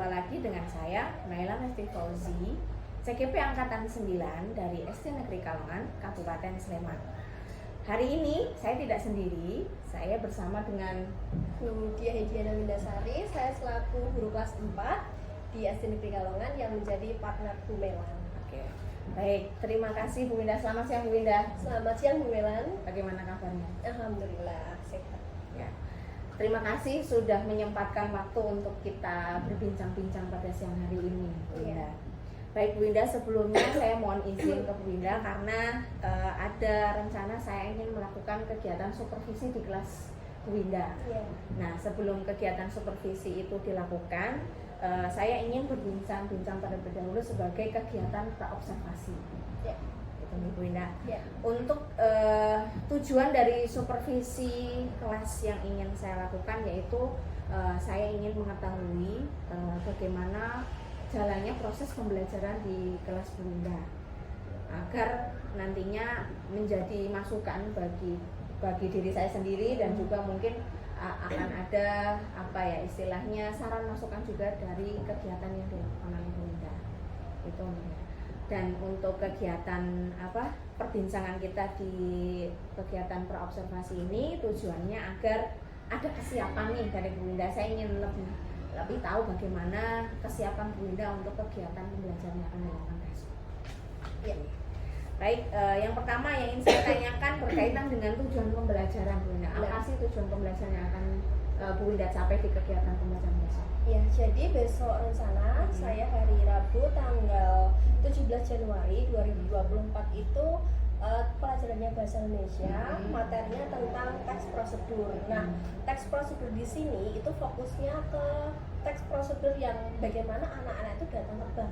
Jumpa lagi dengan saya, Naila Mesti Fauzi, CGP Angkatan 9 dari SD Negeri Kalongan, Kabupaten Sleman. Hari ini saya tidak sendiri, saya bersama dengan Bu Dia Hidiana Windasari. Saya selaku guru kelas 4 di SD Negeri Kalongan yang menjadi partner Bu Melan. Oke, baik, terima kasih Bu Winda. Selamat siang Bu Winda. Selamat siang Bu Melan. Bagaimana kabarnya? Alhamdulillah sehat. Ya. Terima kasih sudah menyempatkan waktu untuk kita berbincang-bincang pada siang hari ini, Bu Winda. Baik Bu Winda, sebelumnya saya mohon izin ke Bu Winda karena ada rencana saya ingin melakukan kegiatan supervisi di kelas Bu Winda. Nah, sebelum kegiatan supervisi itu dilakukan, saya ingin berbincang-bincang terlebih dahulu sebagai kegiatan praobservasi. Bu Winda. Untuk tujuan dari supervisi kelas yang ingin saya lakukan yaitu saya ingin mengetahui bagaimana jalannya proses pembelajaran di kelas Bu Winda agar nantinya menjadi masukan bagi diri saya sendiri dan juga mungkin akan ada istilahnya saran masukan juga dari kegiatan yang dilakukan oleh Bu Winda. Itu dan untuk kegiatan perbincangan kita di kegiatan praobservasi ini tujuannya agar ada kesiapan nih dari Bu Winda. Saya ingin lebih tahu bagaimana kesiapan Bu Winda untuk kegiatan pembelajaran yang akan dilakukan besok. Baik, yang pertama yang ingin saya tanyakan berkaitan dengan tujuan pembelajaran Bu Winda. Apa sih tujuan pembelajaran yang akan Bu Winda capai di kegiatan pembelajaran besok? Ya, jadi besok rencana saya hari Rabu tanggal 17 Januari 2024 itu pelajarannya bahasa Indonesia, materinya tentang teks prosedur. Nah, teks prosedur di sini itu fokusnya ke teks prosedur yang bagaimana anak-anak itu datang ke bank.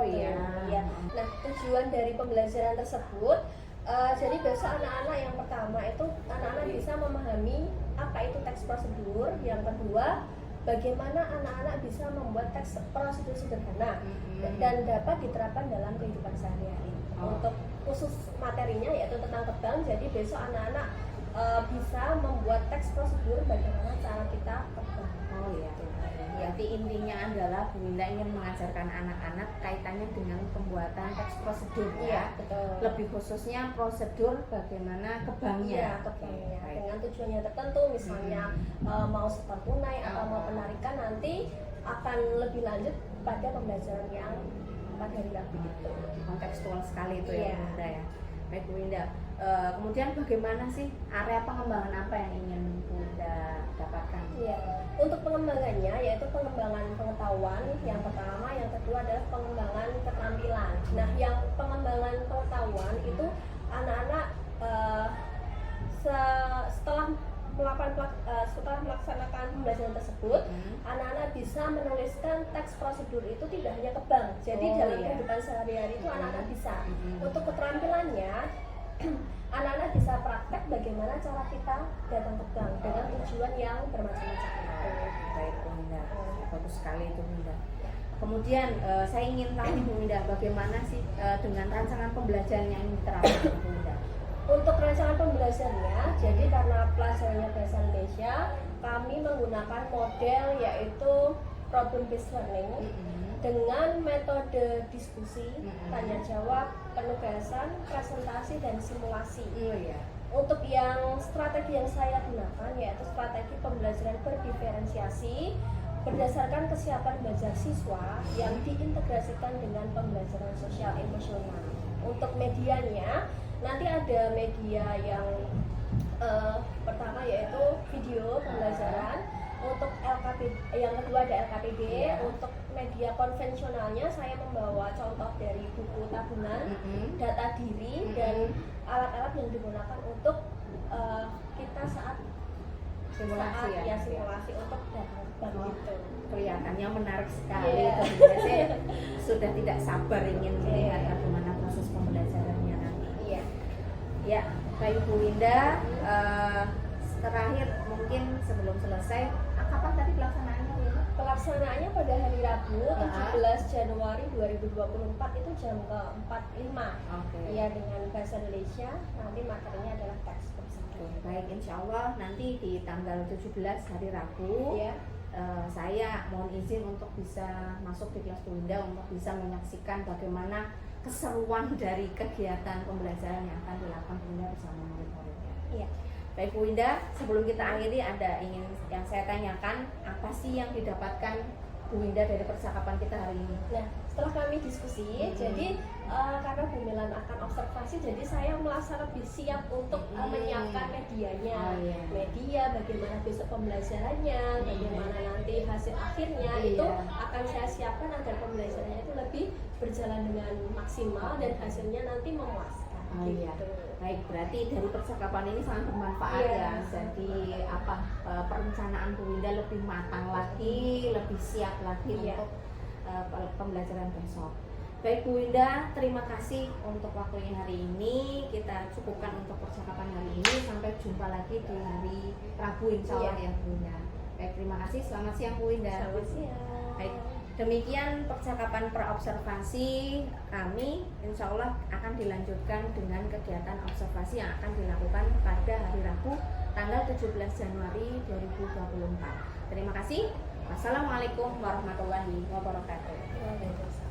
Ya. Nah, tujuan dari pembelajaran tersebut jadi besok anak-anak yang pertama itu anak-anak bisa memahami apa itu teks prosedur. Yang kedua, bagaimana anak-anak bisa membuat teks prosedur sederhana dan dapat diterapkan dalam kehidupan sehari-hari. Untuk khusus materinya yaitu tentang ke bank, jadi besok anak-anak bisa membuat teks prosedur bagaimana cara kita ke bank. Berarti intinya adalah Bu Winda ingin mengajarkan anak-anak kaitannya dengan pembuatan teks prosedur Betul. Lebih khususnya prosedur bagaimana ke banknya. Dengan tujuannya tertentu, misalnya mau setor tunai atau mau penarikan, nanti akan lebih lanjut pada pembelajaran yang pada hari Rabu itu. Kontekstual sekali itu ya Bu Winda ya. Baik Bu Winda, kemudian bagaimana sih area pengembangan apa yang ingin Bu Winda dapatkan? Untuk pengembangannya yaitu pengembangan pengetahuan yang pertama, yang kedua adalah pengembangan keterampilan. Nah, yang pengembangan pengetahuan itu anak-anak setelah melaksanakan pembelajaran tersebut, anak-anak bisa menuliskan teks prosedur itu tidak hanya ke bank. Jadi dalam kehidupan sehari-hari itu anak-anak bisa. Untuk keterampilannya, anak-anak bisa praktek bagaimana cara kita datang ke bank dengan tujuan yang bermacam-macam. Baik Bu Winda, bagus sekali itu Bu Winda. Kemudian saya ingin tahu Bu Winda, bagaimana sih dengan rancangan pembelajaran yang diterapkan Bu Winda? Untuk rancangan pembelajarannya, jadi karena pelajarannya bahasa Indonesia, kami menggunakan model yaitu problem based learning dengan metode diskusi, tanya jawab, penugasan, presentasi, dan simulasi. Untuk yang strategi yang saya gunakan yaitu strategi pembelajaran berdiferensiasi berdasarkan kesiapan belajar siswa yang diintegrasikan dengan pembelajaran sosial emosional. Untuk medianya, nanti ada media yang pertama yaitu video pembelajaran. Untuk yang kedua ada LKPD. Untuk media konvensionalnya saya membawa contoh dari buku tabungan, data diri, dan alat-alat yang digunakan untuk kita saat simulasi untuk datang bank itu. Kelihatannya menarik sekali. Saya sudah tidak sabar ingin melihat bagaimana proses pembelajarannya nanti. Ya, baik Bu Winda, terakhir mungkin sebelum selesai, kapan tadi pelaksanaannya Bu Winda? Pelaksanaannya pada hari Rabu 17 Januari 2024 itu jam ke-45. Dengan bahasa Indonesia, nanti materinya adalah teks prosedur. Baik, insya Allah nanti di tanggal 17 hari Rabu saya mohon izin untuk bisa masuk di kelas Bu Winda untuk bisa menyaksikan bagaimana keseruan dari kegiatan pembelajaran yang akan dilakukan Bu Winda bersama murid-muridnya. Iya. Baik Bu Winda, sebelum kita akhiri ada yang saya tanyakan, apa sih yang didapatkan Bu Winda dari percakapan kita hari ini? Nah, setelah kami diskusi, jadi karena Bu Milan akan observasi, jadi saya merasa lebih siap untuk menyiapkan medianya. Oh, iya. Media, bagaimana besok pembelajarannya, bagaimana nanti hasil akhirnya, Iya. itu akan saya siapkan agar pembelajarannya itu lebih berjalan dengan maksimal dan hasilnya nanti memuaskan. Oh, iya. Gitu. Baik, berarti dari percakapan ini sangat bermanfaat Iya. ya. Jadi perencanaan Bu Winda lebih matang lagi, lebih siap lagi Iya. untuk pembelajaran besok. Baik Bu Winda, terima kasih untuk waktunya hari ini. Kita cukupkan untuk percakapan hari ini. Sampai jumpa lagi di hari Rabu insya Allah Iya. ya Bu Winda. Baik, terima kasih. Selamat siang Bu Winda. Selamat siang. Baik, demikian percakapan praobservasi kami. Insya Allah akan dilanjutkan dengan kegiatan observasi yang akan dilakukan pada hari Rabu tanggal 17 Januari 2024. Terima kasih. Wassalamualaikum warahmatullahi wabarakatuh. Waalaikumsalam.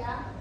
Ya.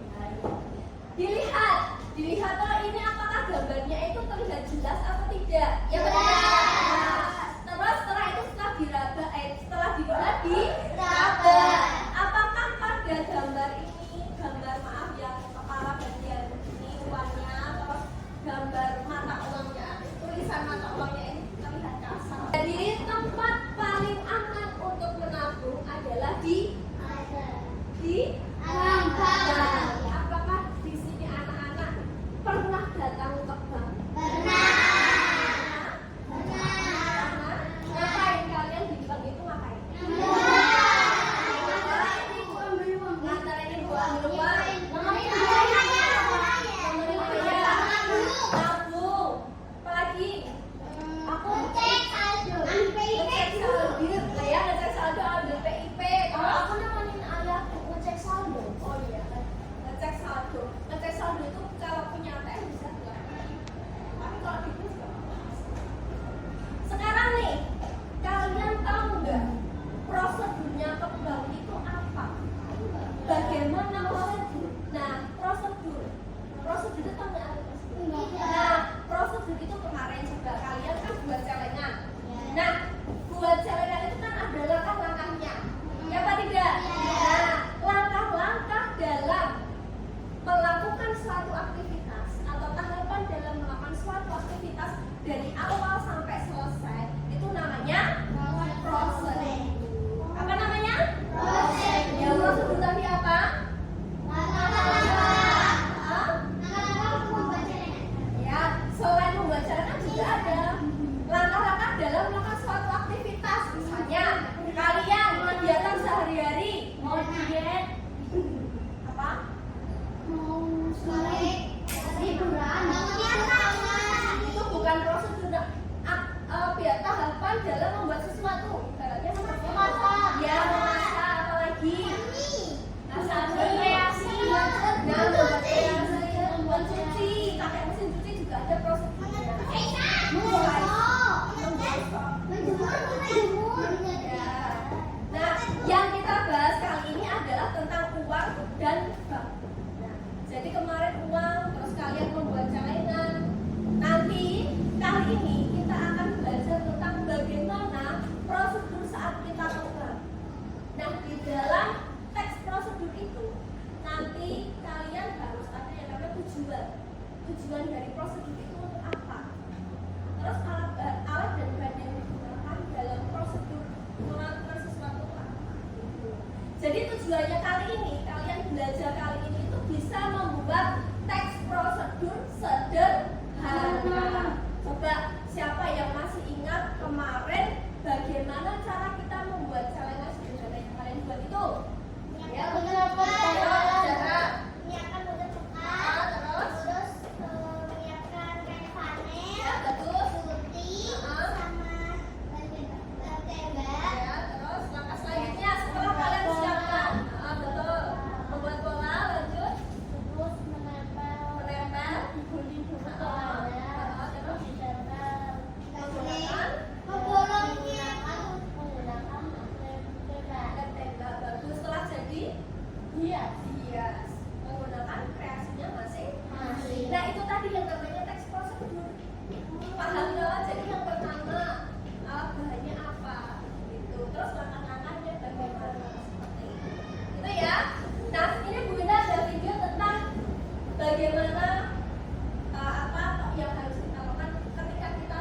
dan bank. Nah, jadi kemarin uang, terus kalian membuat celengan. Nanti kali ini kita akan belajar tentang bagaimana prosedur saat kita ke bank. Nah, di dalam teks prosedur itu nanti kalian harus ada yang namanya tujuan. Tujuan dari prosedur itu untuk apa? Terus alat dan bahan yang digunakan dalam prosedur melakukan sesuatu apa? Jadi tujuannya kali ini, kalian belajar kali ini itu bisa membuat teks prosedur sederhana. Coba siapa yang masih ingat kemarin bagaimana cara kita membuat celengan sederhana yang kalian buat itu? Ya, Beberapa cara menyiapkan bentuk bekas, terus menyiapkan kain ya, panel, betul. gunting, sama tembak. Ya, terus langkah selanjutnya setelah kalian siapkan, betul, membuat pola, lanjut Terus menempel menempel, gunting dulu ke wadah, terus ditempel. menggunakan Membolongnya menggunakan tembak. dan tembak. Bagus, setelah jadi Hias. hias menggunakan kreasinya masing-masing. Masing. Nah, itu tadi yang namanya teks prosedur. Paham ya? Jadi yang pertama bahannya apa, gitu. Terus langkah-langkahnya bagaimana, seperti itu ya. Nah, ini Bu Winda ada video tentang bagaimana apa yang harus kita lakukan ketika kita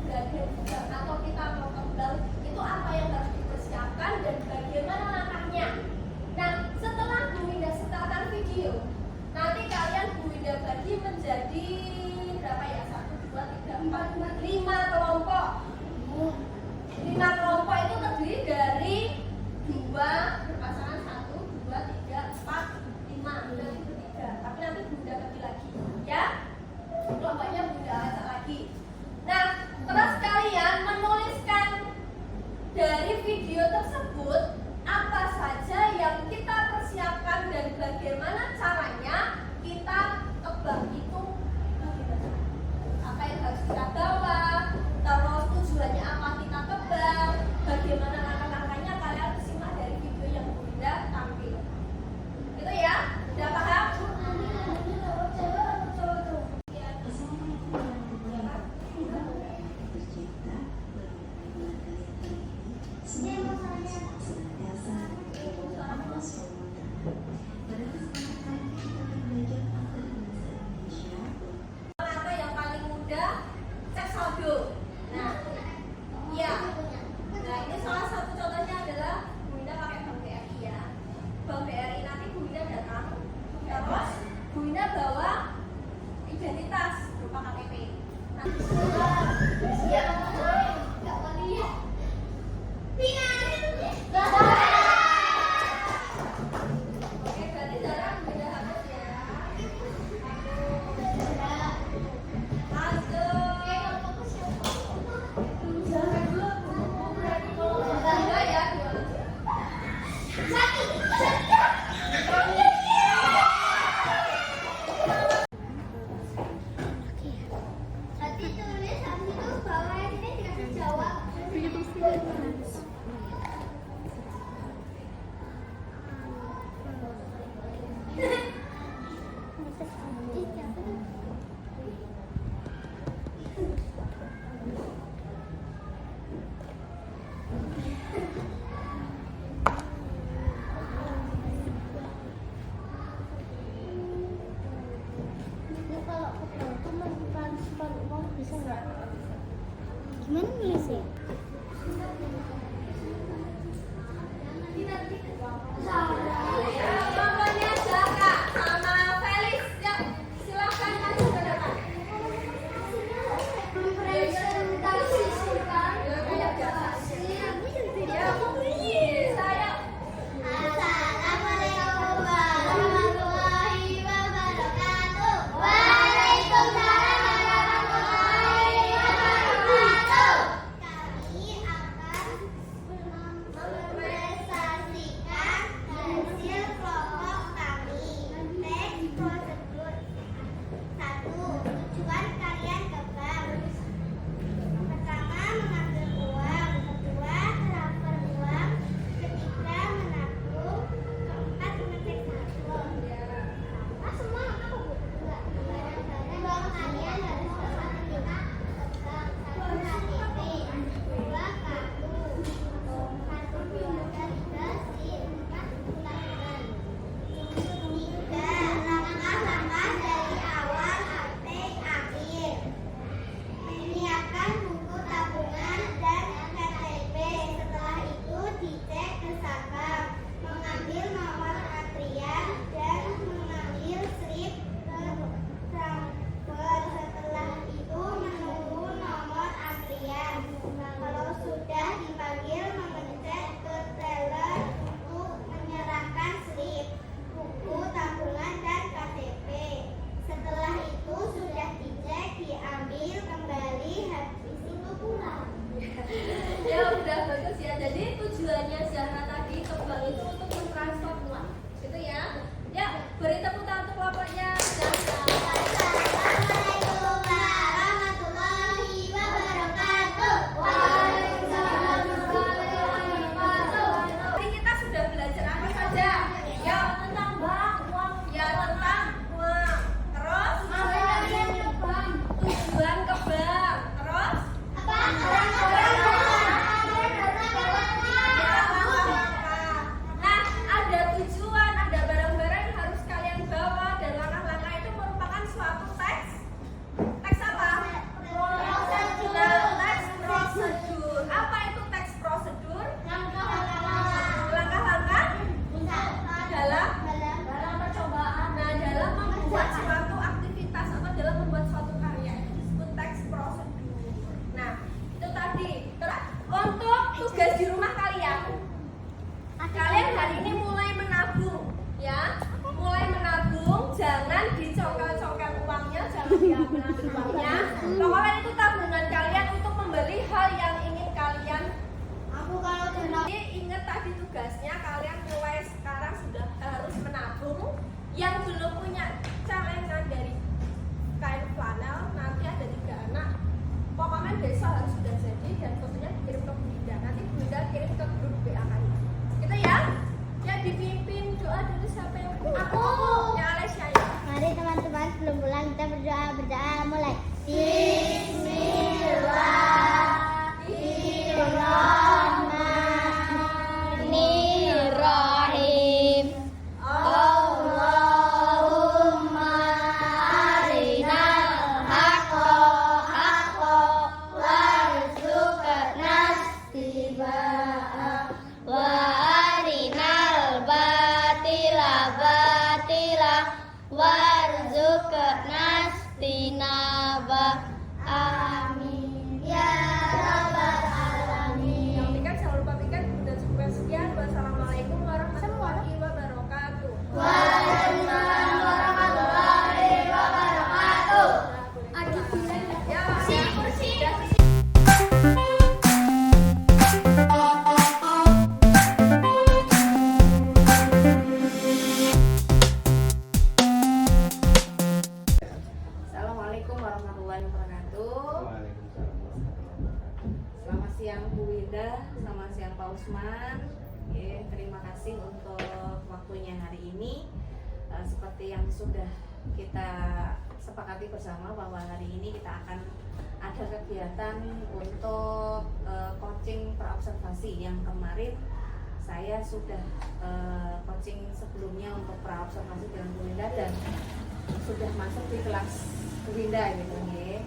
berada di bank atau kita mau ke bank, itu apa yang harus dipersiapkan dan bagaimana langkahnya. Nah, setelah Bu Winda setelkan video, nanti kalian Bu Winda bagi menjadi berapa ya? 1, 2, 3, 4, 5 kelompok. 5 kelompok itu terdiri dari 2 berpasangan 1, 2, 3, 4, 5. Nanti bertiga. Tapi nanti Bu Winda bagi lagi, ya. Kelompoknya Bu Winda acak lagi. Nah, terus kalian menuliskan dari video tersebut apa saja yang kita persiapkan dan bagaimana caranya kita ke bank itu, bagaimana? Apa yang harus kita bawa, terus tujuannya apa kita ke bank, bagaimana langkah-langkahnya, kalian simak dari video yang Bu Winda tampil. Itu ya, udah paham? Langkah yang paling mudah, cek saldo. Nah, iya. Nah, ini salah satu contohnya adalah Bu Winda pakai Bank BRI ya. Bank BRI nanti Bu Winda datang, terus Bu Winda bawa identitas berupa KTP. Nah, siap. Nggak mau lihat. Oke, berarti jarang beda hapus ya. Lanjut. Jangan dulu, Bu berani kalau enggak ya, gimana? Nanti tulis, habis itu bawa ini dikasih jawab. Ini kalau ke bank itu mau transfer uang bisa nggak? Gimana nulisnya? Namanya Jaka sama Felix. Ya, silakan maju ke depan. Presentasi singkat. Ya, kayak biasa. Ya, saya. Assalamualaikum warahmatullahi wabarakatuh. Waalaikumsalam warahmatullahi wabarakatuh. Pokoknya itu tabungan kalian untuk membeli hal yang ingin kalian. Aku kalau udah Jadi ingat tadi tugasnya kalian mulai sekarang sudah harus menabung. Yang belum punya celengan dari kain flanel nanti ada 3 anak. Pokoknya besok harus sudah jadi dan fotonya dikirim ke Bunda. Nanti Bunda kirim ke grup WA kalian. Gitu ya? Ya dipimpin doa dulu siapa yang Aku. Ya Alesya ya. Mari teman-teman sebelum pulang kita berdoa mulai. Bismillahirrahmanirrahim. Allahumma arinal haqqa warzuqna ittiba'ah wa arinal batila warzuqna istinabah. Amin ya rabbal alamin. Yang penting jangan lupa pikir Bunda cukup sekian. Wassalamualaikum warahmatullahi wabarakatuh. Waalaikumsalam warahmatullahi wabarakatuh. Aduh, ya, Kursi. Assalamualaikum warahmatullahi wabarakatuh. Waalaikumsalam warahmatullahi wabarakatuh. Selamat siang Bu Winda, selamat siang Pak Usman. Ya, terima kasih untuk waktunya hari ini. Seperti yang sudah kita sepakati bersama bahwa hari ini kita akan ada kegiatan untuk coaching praobservasi. Yang kemarin saya sudah coaching sebelumnya untuk praobservasi dengan Bu Winda dan sudah masuk di kelas Bu Winda gitu ya.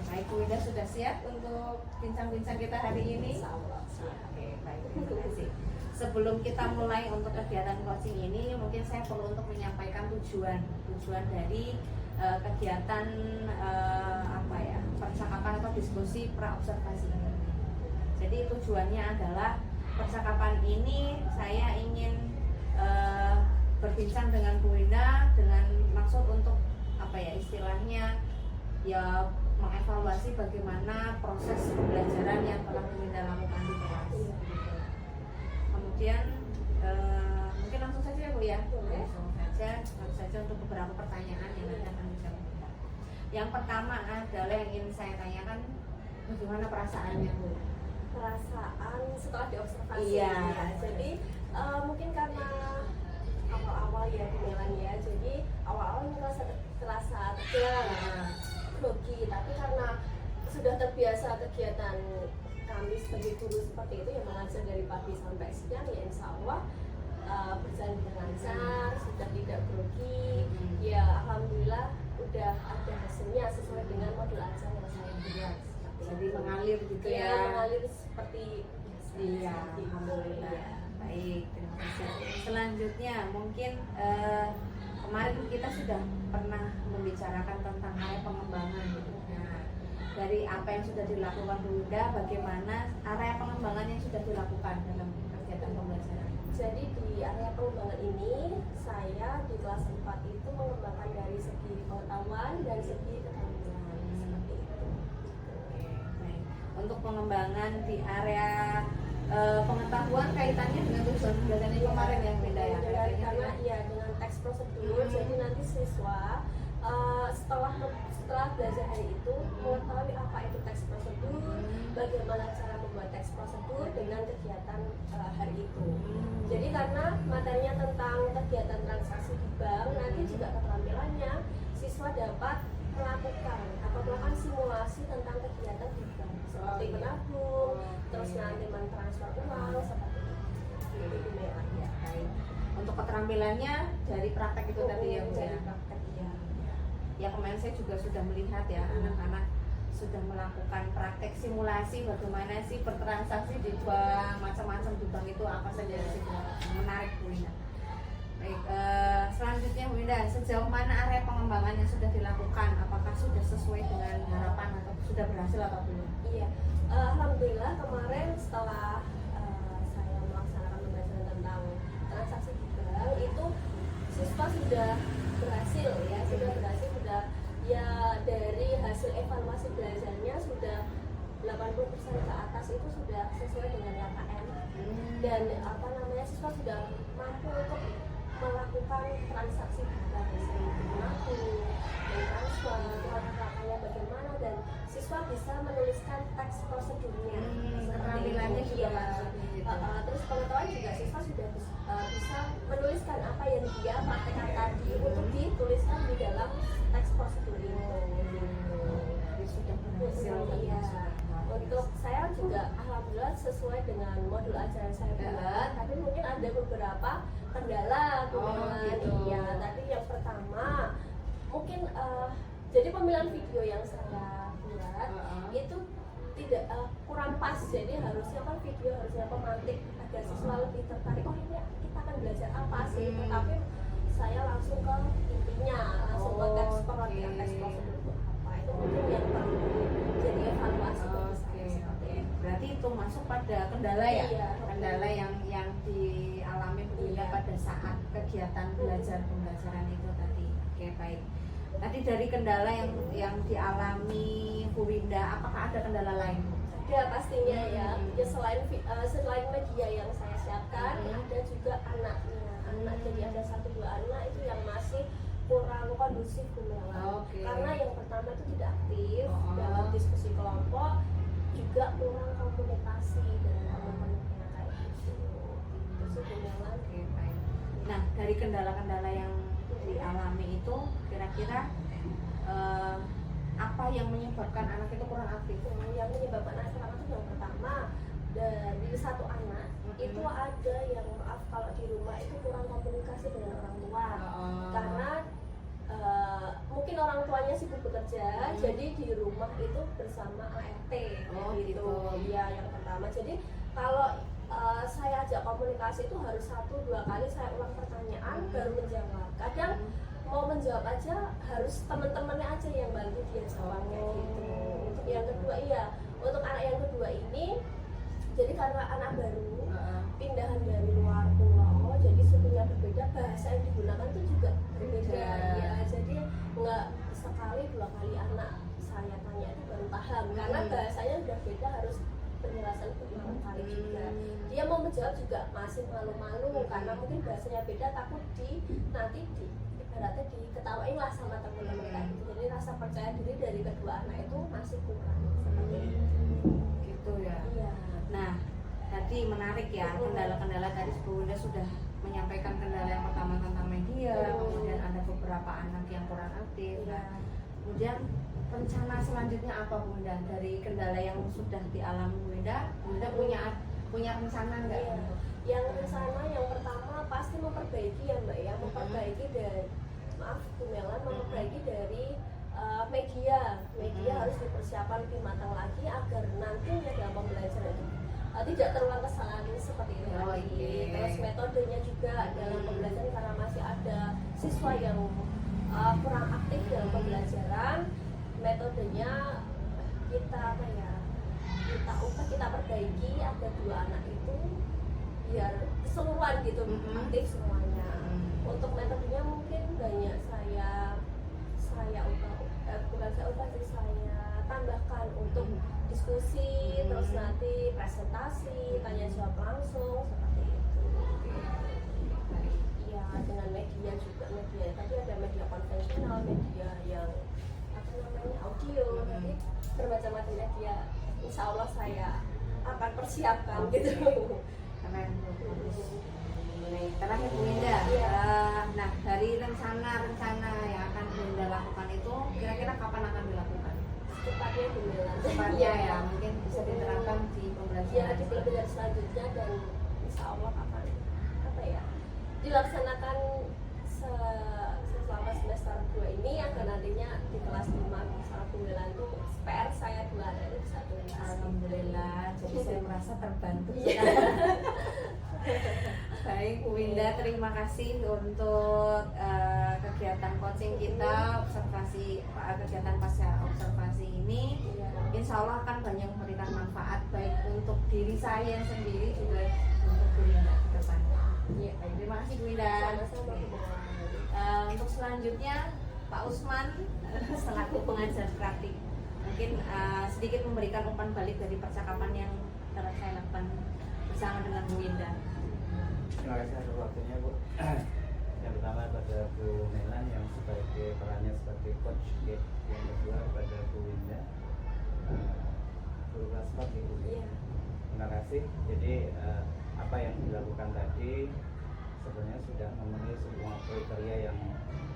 Baik, Bu Winda sudah siap untuk bincang-bincang kita hari ini? Oke, baik, terima kasih. Sebelum kita mulai untuk kegiatan coaching ini, mungkin saya perlu untuk menyampaikan tujuan dari kegiatan percakapan atau diskusi praobservasi ini. Jadi tujuannya adalah percakapan ini saya ingin berbincang dengan Bu Winda dengan maksud untuk istilahnya ya mengevaluasi bagaimana proses pembelajaran yang telah Bu Winda lakukan di kelas. Kemudian mungkin langsung saja ya Bu ya. Langsung saja untuk beberapa pertanyaan yang nanti akan dijawab. Yang pertama adalah yang ingin saya tanyakan, bagaimana perasaannya Bu? perasaan setelah diobservasi. Iya. Ya. Jadi mungkin karena awal-awal ya kenalan ya. Jadi awal-awal terasa tegang, grogi, tapi karena sudah terbiasa kegiatan kami sebagai guru seperti itu yang mengajar dari pagi sampai siang, ya insya Allah berjalan dengan lancar, sudah tidak grogi. Ya alhamdulillah udah ada hasilnya sesuai dengan modul ajar yang saya buat. Jadi mengalir gitu Ya, ya. mengalir seperti biasa. Iya, Seperti itu. alhamdulillah. Iya. Baik, terima kasih. Selanjutnya mungkin kemarin kita sudah pernah membicarakan tentang area pengembangan gitu. Nah, dari apa yang sudah dilakukan Bu Winda, bagaimana area pengembangan yang sudah dilakukan dalam kegiatan pembelajaran? Jadi di area pengembangan ini saya di kelas 4 itu mengembangkan dari segi pengetahuan dan segi keterampilan seperti itu. Oke, baik. Untuk pengembangan di area pengetahuan kaitannya dengan tujuan pembelajaran yang kemarin yang beda ya? Karena ya dengan teks prosedur, jadi nanti siswa setelah belajar hari itu mengetahui apa itu teks prosedur, bagaimana cara membuat teks prosedur dengan kegiatan hari itu. Jadi karena materinya tentang kegiatan transaksi di bank, nanti juga keterampilannya siswa dapat melakukan simulasi tentang kegiatan di bank seperti menabung, terus nanti mentransfer uang seperti itu. Itu ya. Baik. Untuk keterampilannya dari praktek itu tadi ya Bu ya? Dari praktek ya. Ya kemarin saya juga sudah melihat ya anak-anak sudah melakukan praktek simulasi bagaimana sih bertransaksi di bank, macam-macam di bank itu apa saja sih, menarik Bu Winda. Baik, selanjutnya Bu Winda, sejauh mana area pengembangan yang sudah dilakukan? Apakah sudah sesuai dengan harapan atau sudah berhasil atau belum? Iya, alhamdulillah kemarin setelah saya melaksanakan pembelajaran tentang transaksi di bank itu siswa sudah berhasil ya, sudah ya dari hasil evaluasi belajarnya sudah 80% ke atas itu sudah sesuai dengan KKM dan siswa sudah mampu untuk melakukan transaksi digital seperti menabung, transfer, langkah-langkahnya bagaimana, dan siswa bisa menuliskan teks prosedurnya. Keterampilannya juga Iya. masuk gitu. Terus pengetahuan juga siswa sudah bisa menuliskan apa yang dia praktekkan tadi untuk dituliskan di dalam teks prosedur itu. Jadi sudah berhasil. Iya. Untuk saya juga alhamdulillah sesuai dengan modul acara yang saya buat, tapi mungkin ada beberapa kendala gitu. Iya, tadi yang pertama mungkin jadi pemilihan video yang saya buat itu tidak kurang pas. Jadi harusnya kan video harusnya pemantik agar siswa lebih tertarik, oh ini kita akan belajar apa sih, tetapi saya langsung ke intinya, langsung ke teks pengertian teks prosedur itu apa. Itu mungkin yang perlu jadi evaluasi bagi saya seperti itu. Berarti itu masuk pada kendala ya? Iya. Kendala yang dialami Bu Winda Iya. pada saat kegiatan belajar pembelajaran itu tadi. Oke, baik. Tadi dari kendala yang dialami Bu Winda, apakah ada kendala lain? Ya pastinya ya. Ya selain media yang saya siapkan, ada juga anaknya. Jadi ada 1-2 anak itu yang masih kurang kondusif Gumelan. Karena yang pertama itu tidak aktif dalam diskusi kelompok, juga kurang komunikasi dengan teman-temannya kayak gitu. Itu sih Gumelan. Oke, baik. Nah, dari kendala-kendala yang dialami itu kira-kira apa yang menyebabkan anak itu kurang aktif? Yang menyebabkan anak kurang aktif yang pertama, dari 1 anak itu ada yang maaf kalau di rumah itu kurang komunikasi dengan orang tua. Karena mungkin orang tuanya sibuk bekerja, jadi di rumah itu bersama ART gitu. Iya, yang pertama. Jadi kalau saya ajak komunikasi itu harus 1-2 kali saya ulang pertanyaan baru menjawab. Kadang mau menjawab aja harus teman-temannya aja yang bantu dia jawab kayak gitu. Untuk yang kedua, untuk anak yang kedua ini, jadi karena anak baru pindahan dari luar pulau, jadi sukunya berbeda, bahasa yang digunakan itu juga berbeda ya. Jadi nggak sekali 2 kali anak saya tanya itu baru paham, karena bahasanya udah beda, harus penjelasan berulang kali juga. Dia mau menjawab juga masih malu-malu karena mungkin bahasanya beda, takut nanti ibaratnya diketawain lah sama teman-teman kayak gitu. Jadi rasa percaya diri dari kedua anak itu masih kurang seperti itu. Gitu ya. Iya. Nah, tadi menarik ya, kendala-kendala tadi Bu Winda sudah menyampaikan kendala yang pertama tentang media, kemudian ada beberapa anak yang kurang aktif. Nah, kemudian rencana selanjutnya apa Bu Winda dari kendala yang sudah dialami Bu Winda? Bu Winda punya rencana nggak? Iya. Yang rencana yang pertama pasti memperbaiki ya Mbak ya, memperbaiki dari memperbaiki dari media harus dipersiapkan lebih matang lagi agar nantinya dalam pembelajaran itu tidak terulang kesalahan seperti ini lagi. Terus metodenya juga dalam pembelajaran, karena masih ada siswa yang kurang aktif dalam pembelajaran, metodenya kita ubah, kita perbaiki agar 2 anak itu biar keseluruhan gitu aktif semuanya. Untuk metodenya mungkin banyak saya tambahkan untuk diskusi, terus nanti presentasi, tanya jawab langsung seperti itu. Iya, dengan media juga, tapi ada media konvensional, media yang audio, nanti bermacam-macam media. Insya Allah saya akan persiapkan gitu. Keren. Baik, terakhir Bu Winda. Nah, dari rencana yang akan Bu Winda lakukan itu kira-kira kapan akan dilakukan? Cepatnya ya, mungkin bisa diterapkan di pembelajaran. Di pembelajaran selanjutnya, dan insya Allah akan dilaksanakan selama semester 2 ini, agar nantinya di kelas 5 misalnya pembelajaran itu PR saya 2 anak itu bisa tuntas. Alhamdulillah, jadi saya merasa terbantu. Baik Bu Winda, terima kasih untuk kegiatan coaching kita, kegiatan pasca observasi ini. Insya Allah akan banyak memberikan manfaat baik untuk diri saya sendiri juga untuk Bu Winda ke depan. Baik, terima kasih Bu Winda. Sama-sama. Untuk selanjutnya Pak Usman selaku pengajar praktik mungkin sedikit memberikan umpan balik dari percakapan yang telah saya lakukan bersama dengan Bu Winda. Terima kasih atas waktunya, Bu. Yang pertama pada Bu Melan yang sebagai perannya sebagai coach, yang kedua pada Bu Winda, guru kelas Pak, Bu. Terima kasih. Jadi apa yang dilakukan tadi sebenarnya sudah memenuhi semua kriteria yang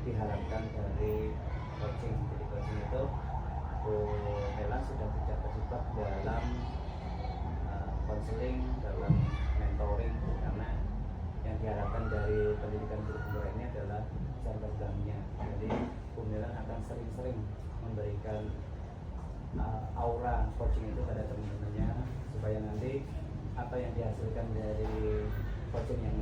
diharapkan dari coaching. Jadi coaching itu Bu Melan sudah tidak terjebak dalam konseling, dalam mentoring, karena yang diharapkan dari pendidikan guru ini adalah jam terbangnya. Jadi Bu Melan akan sering-sering memberikan aura coaching itu pada teman-temannya supaya nanti apa yang dihasilkan dari coaching yang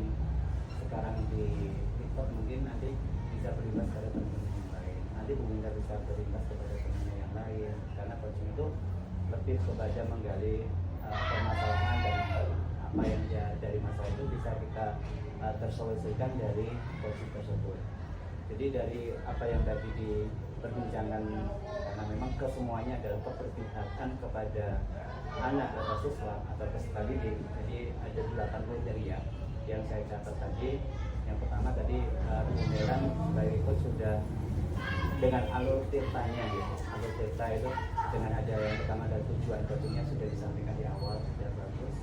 sekarang di TikTok mungkin nanti bisa berimbas pada teman-teman yang lain. Nanti Bu Winda bisa berimbas kepada teman-teman yang lain, karena coaching itu lebih kepada menggali permasalahan dan apa yang dari masalah itu bisa kita tersolusikan dari coaching tersebut. Jadi dari apa yang tadi diperbincangkan, karena memang kesemuanya adalah keberpihakan kepada anak atau siswa atau peserta didik. Jadi ada 8 kriteria yang saya catat tadi. Yang pertama tadi pembelaan sebagai coach sudah dengan alur tirtanya gitu. Alur tirta itu dengan ada yang pertama ada tujuan coachingnya sudah disampaikan di awal, sudah bagus.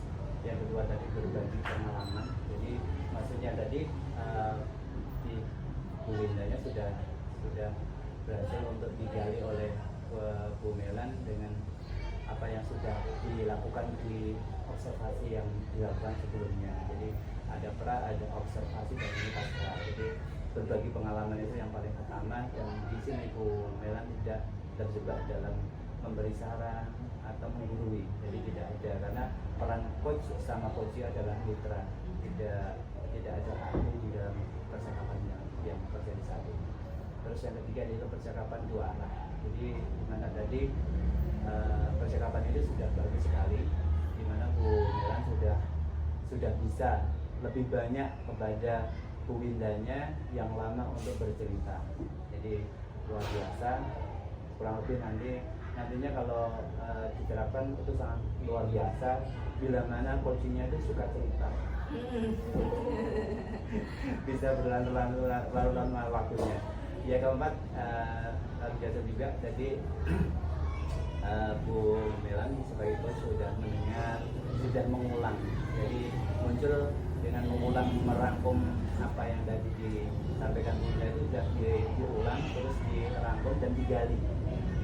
Yang kedua tadi berbagi pengalaman. Jadi maksudnya tadi di Bu Windanya sudah berhasil untuk digali oleh Bu Melan dengan apa yang sudah dilakukan di observasi yang dilakukan sebelumnya. Jadi ada ada observasi dan ini pasca. Jadi berbagi pengalaman itu yang paling utama, dan di sini Bu Melan tidak terjebak dalam memberi saran atau menggurui. Jadi tidak ada, karena peran coach sama coach adalah mitra, tidak ada ahli di dalam percakapan yang terjadi saat ini. Terus yang ketiga adalah percakapan dua arah. Jadi dimana tadi percakapan ini sudah bagus sekali, dimana Bu Melan sudah bisa lebih banyak kepada Bu Windanya yang lama untuk bercerita. Jadi luar biasa, kurang lebih nantinya kalau diterapkan itu sangat luar biasa, bila mana coachingnya itu suka cerita. Bisa berlalu-lalu waktunya. Ya keempat, biasa juga tadi Bu Melan sebagai coach sudah mendengar, sudah mengulang. Jadi muncul dengan mengulang, merangkum apa yang tadi disampaikan Bu Melan itu sudah diulang, terus dirangkum dan digali.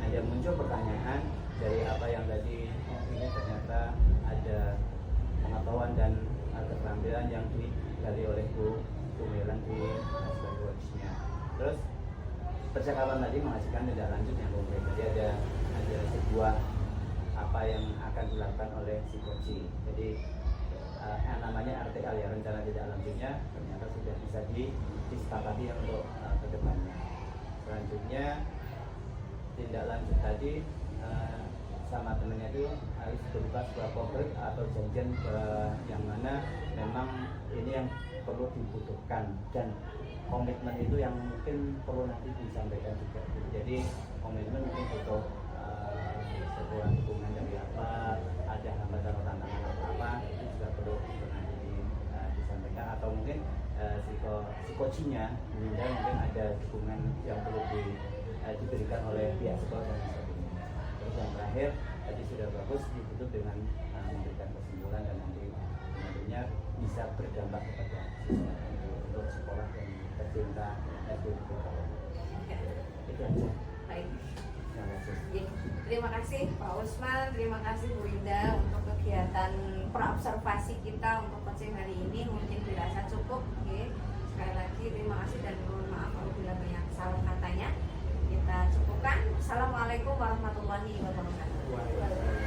Nah, dia muncul pertanyaan dari apa yang tadi ini ternyata ada pengetahuan dan keterampilan yang digali oleh Bu Melan di sebagai coachnya. Terus percakapan tadi menghasilkan tindak lanjut yang konkret. Jadi ada sebuah apa yang akan dilakukan oleh si coach. Jadi yang namanya RTL ya, rencana tindak lanjutnya ternyata sudah bisa disepakati untuk kedepannya. Selanjutnya tindak lanjut tadi sama temennya itu harus berupa sebuah konkret atau janjian yang mana memang ini yang perlu dibutuhkan, dan komitmen itu yang mungkin perlu nanti disampaikan juga. Jadi komitmen mungkin butuh sebuah dukungan dari apa, ada hambatan atau tantangan apa, itu juga perlu nanti disampaikan, atau mungkin si coachingnya Winda mungkin ada dukungan yang perlu diberikan oleh pihak sekolah dan sebagainya. Terus yang terakhir tadi sudah bagus ditutup dengan memberikan kesimpulan, dan nantinya bisa berdampak kepada siswa untuk sekolah yang tercinta SD. Itu aja. Baik. Terima kasih. Terima kasih Pak Usman, terima kasih Bu Winda untuk kegiatan praobservasi kita untuk coaching hari ini. Mungkin dirasa cukup. Sekali lagi terima kasih dan mohon maaf apabila banyak salah katanya. Kita cukupkan. Assalamualaikum warahmatullahi wabarakatuh.